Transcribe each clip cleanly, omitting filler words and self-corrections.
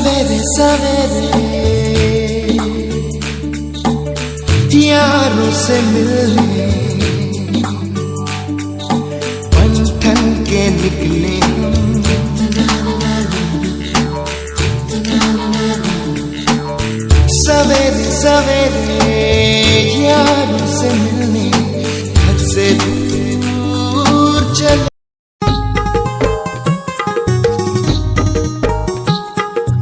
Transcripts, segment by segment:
सवेरे सवेरे यारों से मिलने बन ठन के निकले सवेरे सवेरे यारों से मिलने घर से दूर चले।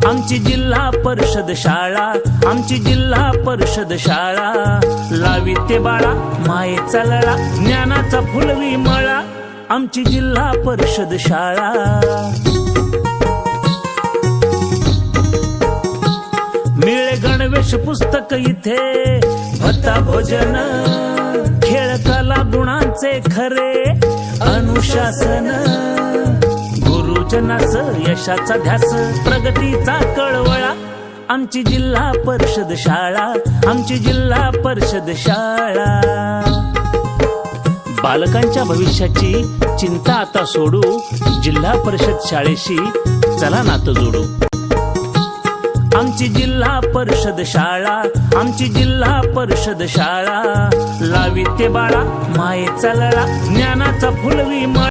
आमची जिल्हा परिषद शाळा, आमची जिल्हा परिषद शाळा, लाविते बाळा मायेचा लळा, ज्ञानाचा फुलवी मळा, आमची जिल्हा परिषद शाळा। मिळे गणवेश पुस्तक इथे, भत्ता भोजन, खेळ कला गुणांचे खरे अनुशासन, गुरुजनाचं यशाचा ध्यास, प्रगतीचा कळवळा, आमची जिल्हा परिषद शाळा, आमची जिल्हा परिषद शाळा। बालकांच्या भविष्याची चिंता आता सोडू, जिल्हा परिषद शाळेशी चला नातं जोडू। आमची जिल्हा परिषद शाळा, आमची जिल्हा परिषद शाळा, लाविते बाळा मायेचा लळा, ज्ञानाचा फुलवी मळा।